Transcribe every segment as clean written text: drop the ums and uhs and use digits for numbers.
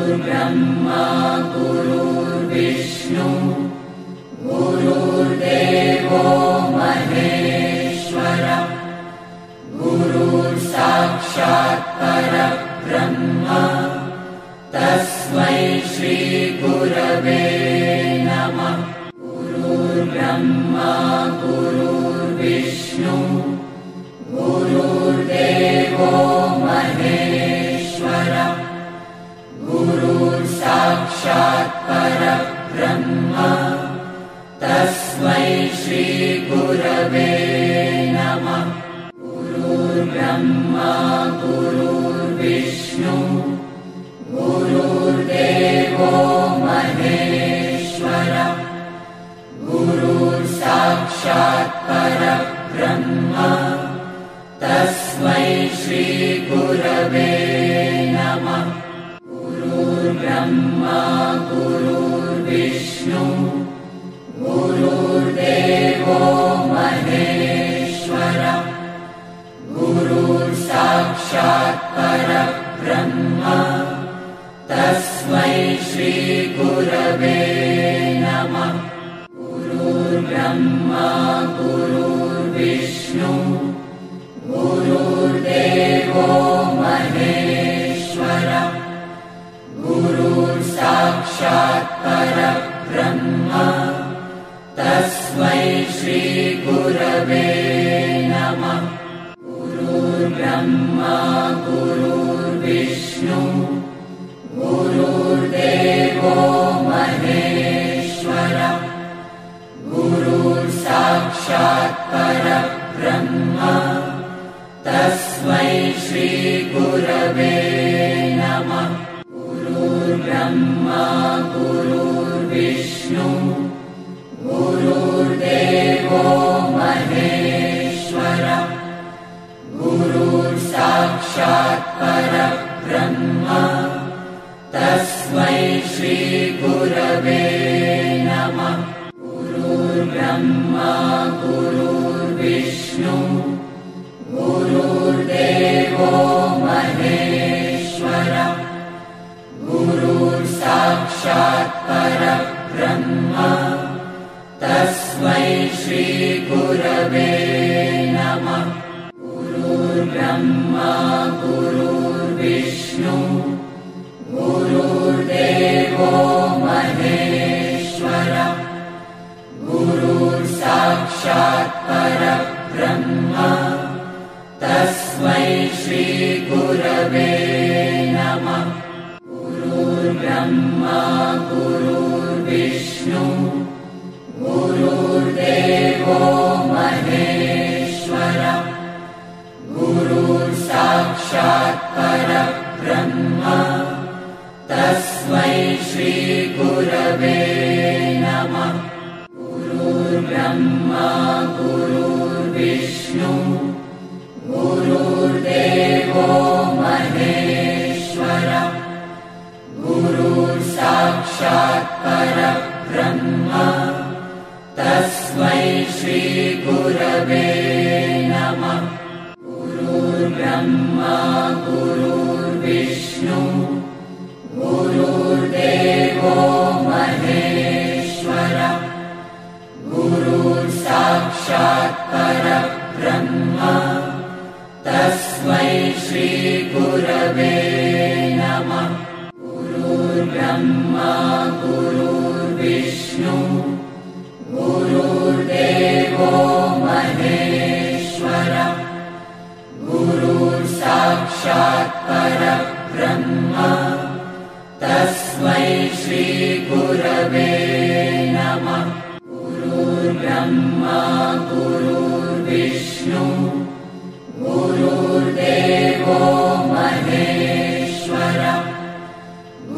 गुरुर्ब्रह्मा गुरुर्विष्णु गुरुर्देवो महेश्वरः गुरुर्साक्षात् परब्रह्म तस्मै श्री गुरवे नमः। गुरुर्ब्रह्मा गुरुर्विष्णु गुरुर्देवो महेश्वरः गुरुर्साक्षात् परब्रह्म तस्मै श्री गुरवे नमः। गुरुर्ब्रह्मा गुरुर्विष्णु गुरुर्देवो महेश्वरः गुरुर्साक्षात् परब्रह्म तस्मै श्री गुरवे नमः। गुरुर्ब्रह्मा गुरुर्विष्णु गुरुर्देवो महेश्वरः गुरुर्साक्षात् परब्रह्म तस्मै श्री गुरवे नमः। गुरुर्ब्रह्मा गुरुर्विष्णु गुरुर्देवो महेश्वरः गुरुर्साक्षात् परब्रह्म तस्मै श्री गुरवे नमः। गुरुर्ब्रह्मा गुरुर्विष्णु गुरुर्देवो महेश्वरः गुरुर्साक्षात् परब्रह्म तस्मै श्री गुरवे नमः। गुरुर्ब्रह्मा गुरुर्विष्णु गुरुर्देवो महेश्वरः गुरुर्साक्षात् परब्रह्म तस्मै श्री गुरवे नमः। गुरुर्ब्रह्मा गुरुर्विष्णु गुरुर्देवो महेश्वरः गुरुर्साक्षात् परब्रह्म तस्मै श्री गुरवे नमः। गुरुर्ब्रह्मा गुरुर्विष्णु गुरुर्देवो महेश्वरः गुरुर्साक्षात् परब्रह्म तस्मै श्री गुरवे नमः। गुरुर्ब्रह्मा गुरुर्विष्णु गुरुर्देवो महेश्वरः गुरुर्साक्षात् परब्रह्म तस्मै श्री गुरवे नमः। गुरुर्ब्रह्मा गुरुर्विष्णु गुरुर्देवो महेश्वरः गुरुर्साक्षात् परब्रह्म तस्मै श्री गुरवे नमः। गुरुर्ब्रह्मा गुरुर्विष्णु गुरुर्देवो महेश्वरः गुरुर्साक्षात् परब्रह्म तस्मै श्री गुरवे नमः। गुरुर्ब्रह्मा गुरुर्विष्णु गुरुर्देवो महेश्वरः गुरुर्साक्षात् परब्रह्म तस्मै श्री गुरवे नमः। गुरुर्ब्रह्मा गुरुर्विष्णु गुरुर्देवो महेश्वरः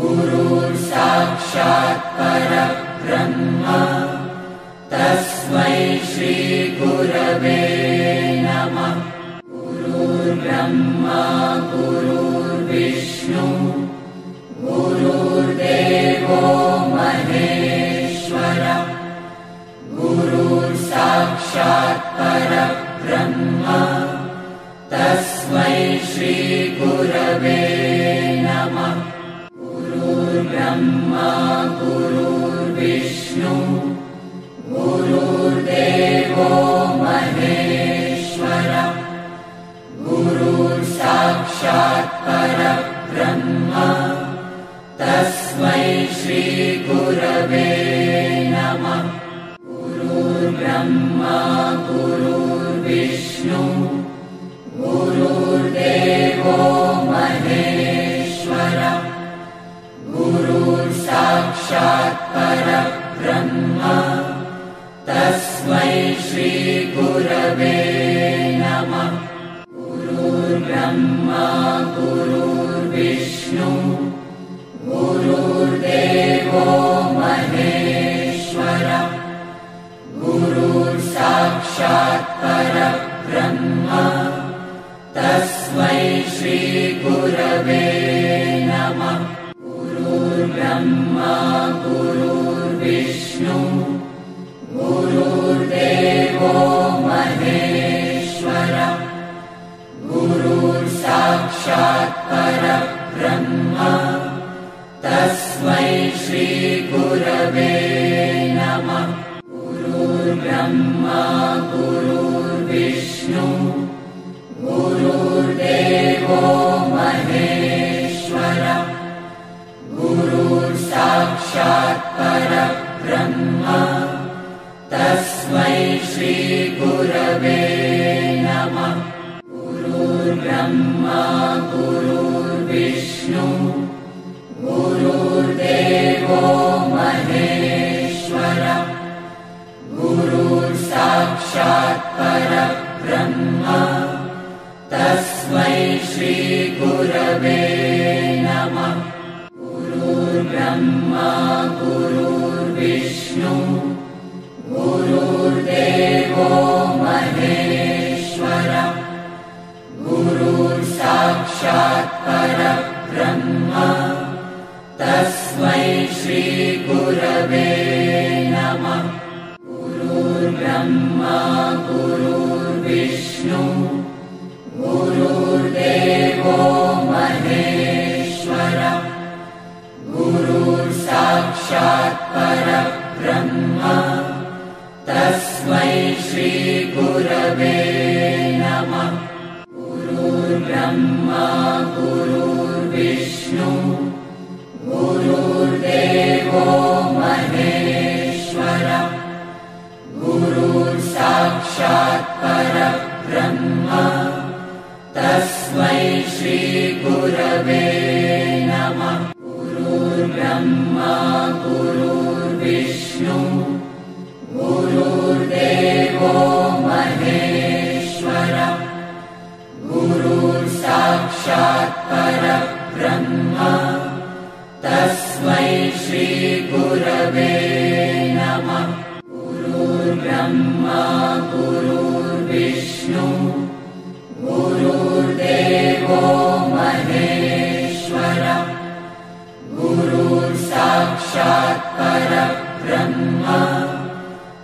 गुरुर्साक्षात् परब्रह्म तस्मै श्री गुरवे नमः। गुरुर्ब्रह्मा गुरुर्विष्णु गुरुर्देवो महेश्वरः गुरुर्साक्षात् परब्रह्म तस्मै श्री गुरवे नमः। गुरुर्विष्णु गुरुर्देवो महेश्वरः गुरुर्साक्षात् परब्रह्म तस्मै श्रीगुरवे नमः। गुरुर्ब्रह्मा गुरुर्विष्णु गुरुर्देवो महेश्वरः गुरुर्साक्षात् परब्रह्म तस्मै श्रीगुरवे नमः। गुरुर्ब्रह्मा गुरुर्विष्णु गुरुर्देवो महेश्वरः गुरुर्साक्षात् परब्रह्म तस्मै श्रीगुरवे नमः। गुरुर्ब्रह्मा गुरुर्विष्णु गुरुर्देवो महेश्वरः गुरुर्साक्षात् परब्रह्म तस्मै श्रीगुरवे नमः। गुरुर्ब्रह्मा गुरुर्विष्णु गुरुर्देवो महेश्वरः गुरुर्साक्षात् परब्रह्म तस्मै श्रीगुरवे नमः। गुरुर्ब्रह्मा गुरुर्विष्णु गुरुर्देवो महेश्वरः गुरुर्साक्षात् परब्रह्म तस्मै श्रीगुरवे नमः। गुरुर्ब्रह्मा गुरुर्विष्णु गुरुर्देवो महेश्वरः गुरुर्साक्षात् परब्रह्म तस्मै श्रीगुरवे नमः। गुरुर्ब्रह्मा गुरुर्विष्णु गुरुर्देवो महेश्वरः गुरुर्साक्षात् परब्रह्म तस्मै श्रीगुरवे नमः। गुरुर्ब्रह्मा गुरुर्विष्णु गुरुर्देवो महेश्वरः गुरुर्साक्षात् परब्रह्म तस्मै श्रीगुरवे नमः। गुरुर्ब्रह्मा गुरुर्विष्णु गुरुर्देवो महेश्वरः गुरुर्साक्षात् परब्रह्म तस्मै श्रीगुरवे नमः। गुरुर्ब्रह्मा गुरुर्विष्णु गुरुर्देवो महेश्वरः गुरुर्साक्षात् परब्रह्म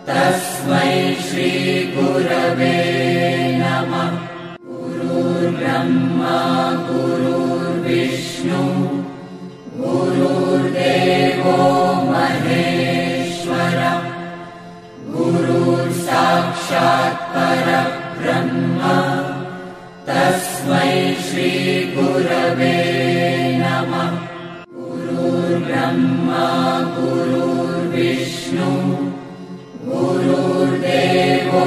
तस्मै श्रीगुरवे नमः। गुरुर्ब्रह्मा गुरुर्विष्णु गुरुर्देवो महेश्वरः गुरुर्साक्षात् परब्रह्म तस्मै श्रीगुरवे नमः। गुरुर्ब्रह्मा गुरुर्विष्णु गुरुर्देवो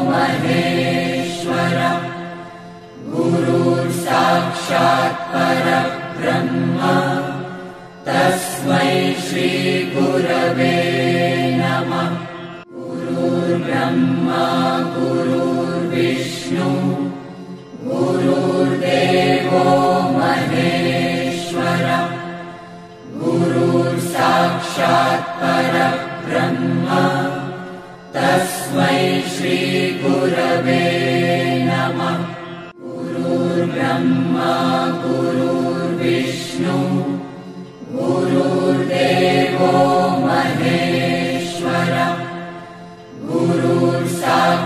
महेश्वरः गुरुर्साक्षात् परब्रह्म तस्मै श्रीगुरवे नमः। गुरुर्ब्रह्मा गुरुर्विष्णु गुरुर्देवो महेश्वरः गुरुर्साक्षात् परब्रह्म तस्मै श्रीगुरवे नमः। गुरुर्ब्रह्मा गुरुर्विष्णु गुरुर्देवो महेश्वरः गुरुर्साक्षात्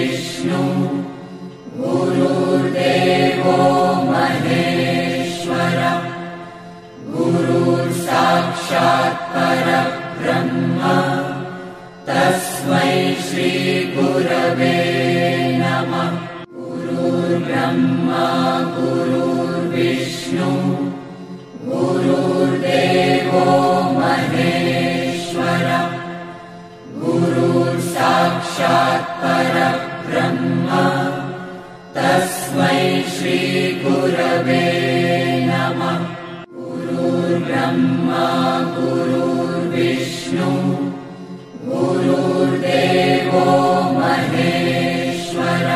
गुरुर्विष्णु गुरुर्देवो महेश्वर गुरुर्साक्षात् परब्रह्म तस्मै श्री गुरवे नमः। गुरुर्ब्रह्मा गुरुर्विष्णु गुरुर्देवो महेश्वर गुरुर्साक्षात् परब्रह्म तस्मै श्री गुरवे नमः। गुरुर्ब्रह्मा गुरुर्विष्णु गुरुर्देवो महेश्वर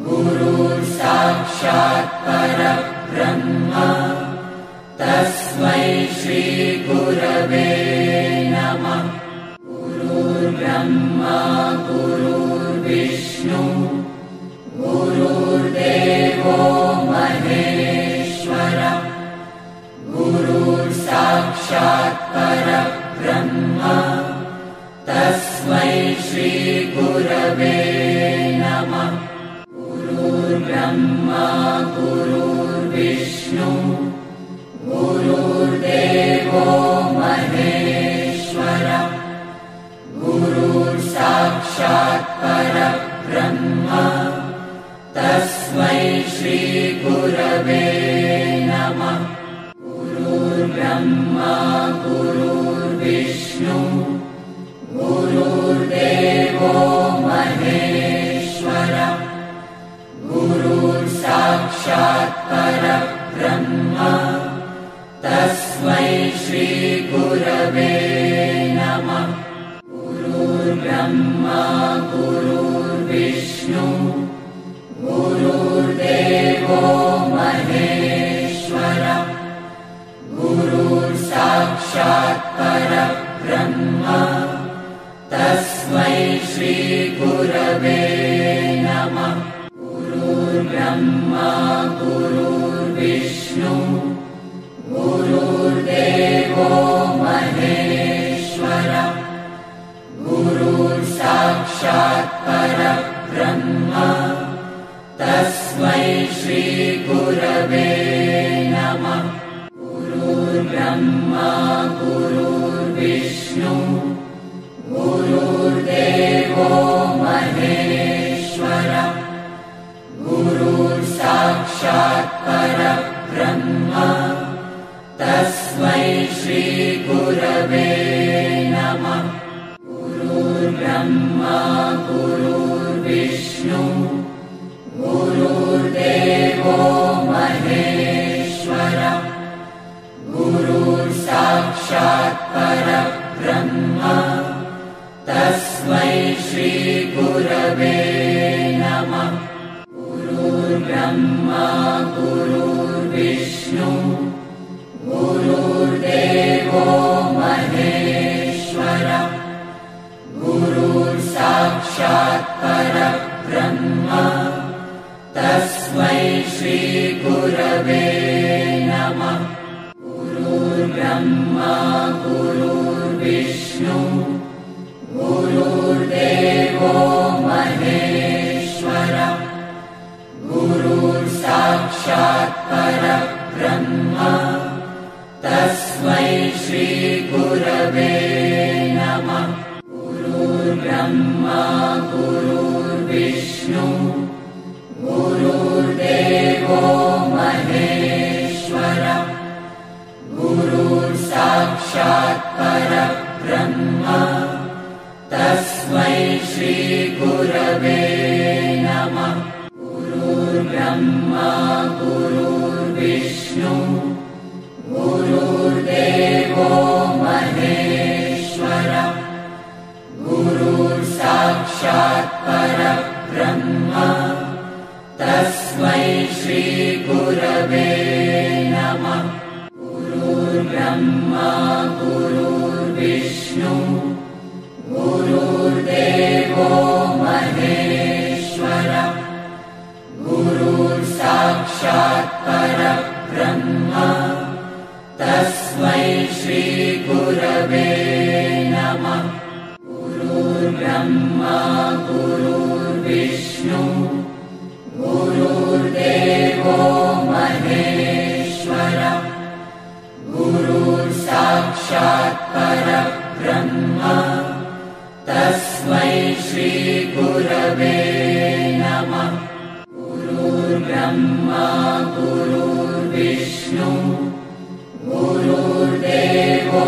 गुरुर्साक्षात् परब्रह्म तस्मै श्री गुरवे नमः। गुरुर्ब्रह्मा गुरुर्विष्णु गुरुर्देवो महेश्वर गुरुर्साक्षात् परब्रह्म तस्मै श्री गुरवे नमः। गुरुर्ब्रह्मा गुरुर्विष्णु गुरुर्देवो महेश्वर गुरुर्साक्षात् परब्रह्म तस्मै श्री गुरवे नमः। गुरुर्ब्रह्मा गुरुर्विष्णु गुरुर्देवो महेश्वर गुरुर्साक्षात् परब्रह्म तस्मै श्री गुरवे नमः। गुरुर्ब्रह्मा गुरुर्विष्णु गुरुर्देवो महेश्वर गुरुर्साक्षात् परब्रह्म तस्मै श्री गुरवे नमः। गुरुर्ब्रह्मा गुरुर्विष्णु गुरुर्देवो महेश्वर गुरुर्साक्षात् परब्रह्म तस्मै श्री गुरवे नमः। गुरुर्ब्रह्मा गुरुर्विष्णु गुरुर्देवो महेश्वर गुरुर्साक्षात् परब्रह्म तस्मै श्री गुरवे नमः। गुरुर्ब्रह्मा गुरुर्विष्णु गुरुर्देवो महेश्वर गुरुर्साक्षात् परब्रह्म तस्मै श्री गुरवे नमः। गुरुर्ब्रह्मा गुरुर्विष्णु गुरुर्देवो महेश्वर गुरुर्साक्षात् परब्रह्म तस्मै श्री गुरवे नमः। गुरुर्ब्रह्मा गुरुर्विष्णु गुरुर्देवो महेश्वर गुरुर्साक्षात् परब्रह्म तस्मै श्री गुरवे नमः। गुरुर्ब्रह्मा गुरुर्विष्णु गुरुर्देवो महेश्वर गुरुर्साक्षात् परब्रह्म तस्मै श्री गुरवे नमः। गुरुर्ब्रह्मा गुरुर्विष्णु गुरुर्देवो महेश्वर गुरुर्साक्षात् परब्रह्म तस्मै श्री गुरवे नमः। गुरुर्ब्रह्मा गुरुर्विष्णु गुरुर्देवो महेश्वर गुरुर्साक्षात् परब्रह्म तस्मै श्री गुरवे नमः। गुरुर्ब्रह्मा गुरुर्विष्णु गुरुर्विष्णु गुरुर्देवो महेश्वर गुरुर्साक्षात् परब्रह्म तस्मै श्री गुरवे नमः। गुरुर्ब्रह्मा गुरुर्विष्णु गुरुर्देवो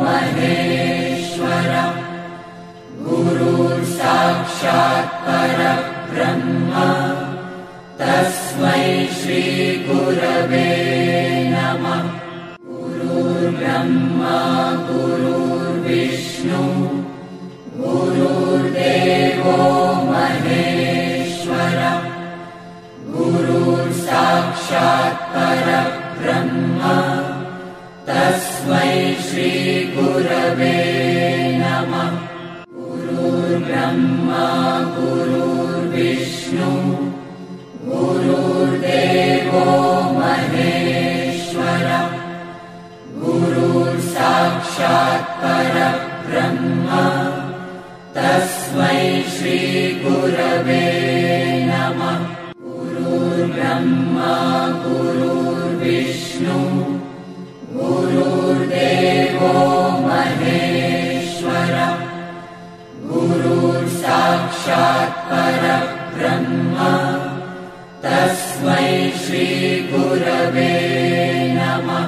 महेश्वर गुरुर्साक्षात् परब्रह्म तस्मै श्री गुरवे नमः। गुरुर्ब्रह्मा गुरुर्विष्णु गुरुर्देवो महेश्वर गुरुर्साक्षात् परब्रह्म तस्मै श्री गुरवे नमः। गुरुर्ब्रह्मा गुरुर्विष्णु गुरुर्देवो महेश्वर गुरुर्साक्षात् परब्रह्म तस्मै श्री गुरवे नमः। गुरुर्ब्रह्मा गुरुर्विष्णु गुरुर्देवो महेश्वर गुरुर्साक्षात् परब्रह्म तस्मै श्री गुरवे नमः।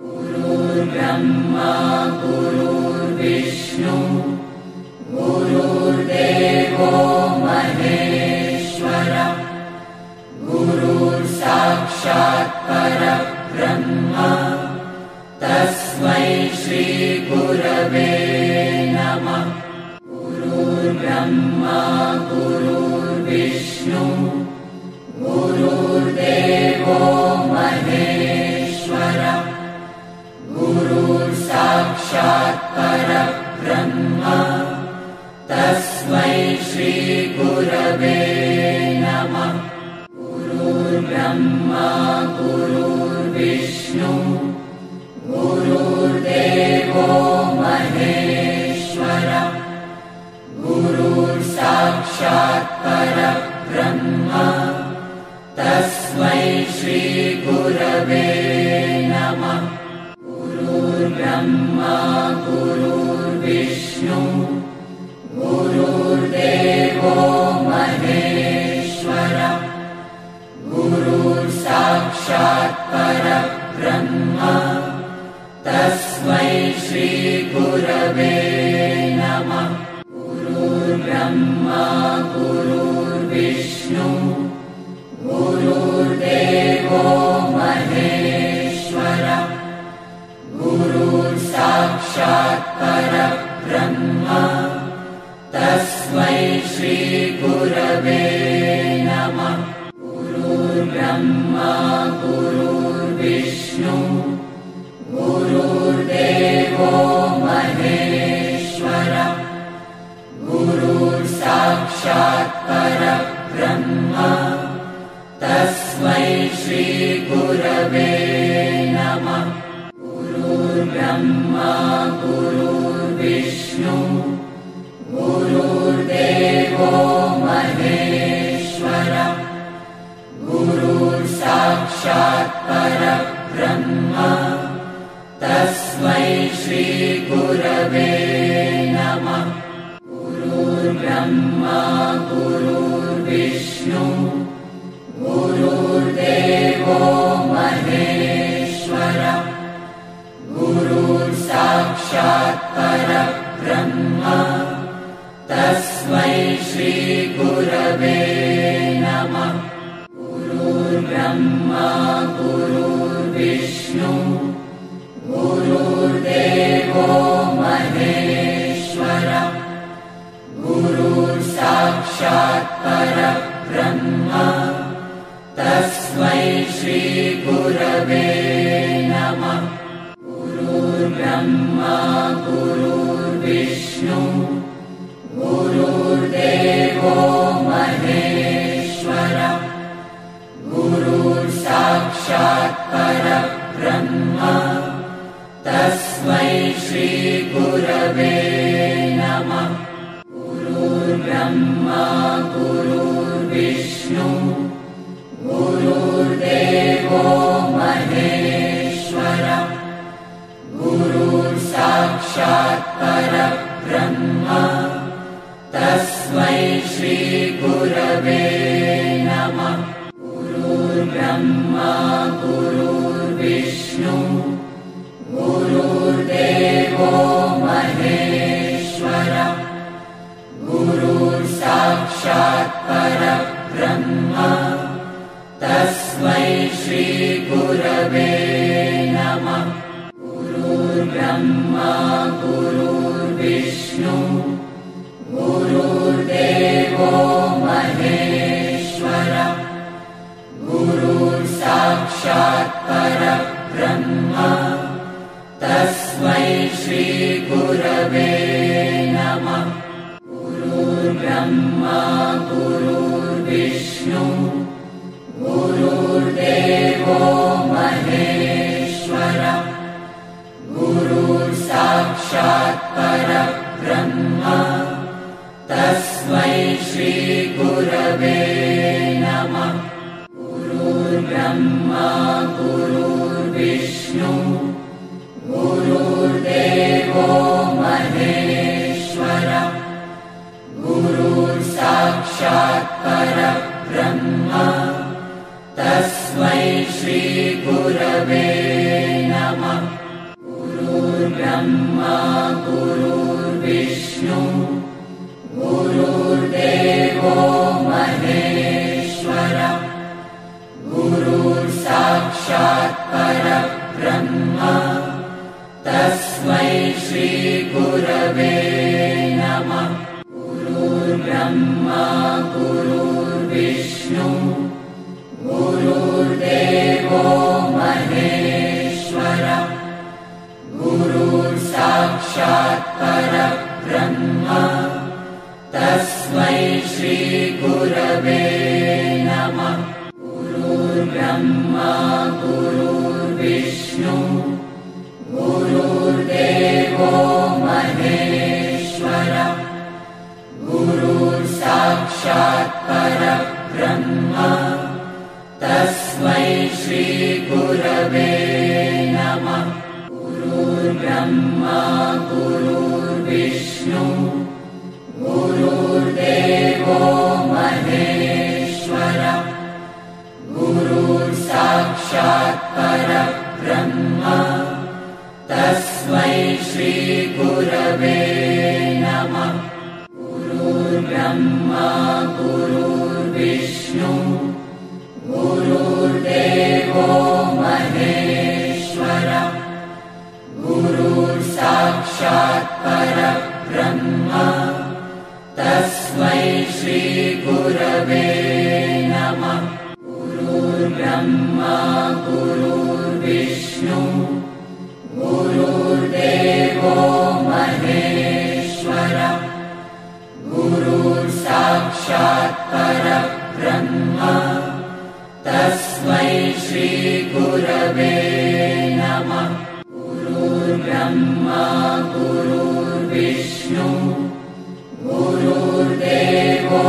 गुरुर्ब्रह्मा गुरुर्विष्णु गुरुर्देवो महेश्वर गुरुर्साक्षात् परब्रह्म तस्मै श्री गुरवे नमः। गुरुर्ब्रह्मा गुरुर्विष्णु गुरुर्देवो महेश्वर गुरुर्साक्षात् परब्रह्म तस्मै श्री गुरवे नमः। गुरुर्ब्रह्मा गुरुर्विष्णु गुरुर्देवो महेश्वर गुरुर्साक्षात् परब्रह्म तस्मै श्री गुरवे नमः। गुरुर्ब्रह्मा गुरुर्विष्णु गुरुर्देवो महेश्वर गुरुर्साक्षात् परब्रह्म तस्मै श्री गुरवे नमः। गुरुर्ब्रह्मा गुरुर्विष्णु गुरुर्देवो महेश्वर गुरुर्साक्षात् परब्रह्म तस्मै श्री गुरवे नमः। गुरुर्ब्रह्मा गुरुर्विष्णु गुरुर्देवो महेश्वर गुरुर्साक्षात् परब्रह्म तस्मै श्री गुरवे नमः। गुरुर्ब्रह्मा गुरुर्विष्णु गुरुर्देवो महेश्वर गुरुर्साक्षात् परब्रह्म तस्मै श्री गुरवे नमः। गुरुर्ब्रह्मा गुरुर्विष्णु गुरुर्देवो महेश्वर गुरुर्साक्षात् परब्रह्म तस्मै श्री गुरवे नमः। गुरुर्ब्रह्मा गुरुर्विष्णु गुरुर्देवो महेश्वर गुरुर्साक्षात् परब्रह्म तस्मै श्री गुरवे नमः। गुरुर्ब्रह्मा गुरुर्विष्णु गुरुर्देवो महेश्वर गुरुर्साक्षात् परब्रह्म तस्मै श्री गुरवे नमः। गुरुर्ब्रह्मा गुरुर्विष्णु गुरुर्ब्रह्मा गुरुर्विष्णु गुरुर्देवो महेश्वरः गुरुर्साक्षात् परब्रह्म तस्मै श्री गुरवे नमः। गुरुर्ब्रह्मा गुरुर्विष्णु गुरुर्देवो महेश्वरः गुरुर्साक्षात् परब्रह्म तस्मै श्री गुरवे नमः। गुरुर्ब्रह्मा गुरुर्विष्णु गुरुर्देवो महेश्वरः गुरुर्साक्षात् परब्रह्म तस्मै श्री गुरवे नमः। गुरुर्ब्रह्मा गुरुर्विष्णु गुरुर्देवो महेश्वरः गुरुर्साक्षात् परब्रह्म तस्मै श्री गुरवे नमः। गुरुर्ब्रह्मा गुरुर्विष्णु गुरुर्देवो महेश्वरः गुरुर्साक्षात् परब्रह्म तस्मै श्री गुरवे नमः। गुरुर्ब्रह्मा गुरुर्विष्णु गुरुर्देवो महेश्वरः गुरुर्साक्षात् परब्रह्म तस्मै श्री गुरवे नमः। गुरुर्ब्रह्मा गुरुर्विष्णु गुरुर्देवो महेश्वरः गुरुर्साक्षात् परब्रह्म तस्मै श्री गुरवे नमः। गुरुर्ब्रह्मा गुरुर्विष्णु गुरुर्देवो महेश्वरः गुरुर्साक्षात् परब्रह्म तस्मै श्री गुरवे नमः। गुरुर्ब्रह्मा गुरुर्विष्णु गुरुर्देवो महेश्वरः गुरुर्साक्षात् परब्रह्म तस्मै श्री गुरवे नमः। गुरुर्ब्रह्मा गुरुर्विष्णु गुरुर्देवो महेश्वरः गुरुर्साक्षात् परब्रह्म तस्मै श्री गुरवे नमः। गुरुर्ब्रह्मा गुरुर्विष्णु गुरुर्देवो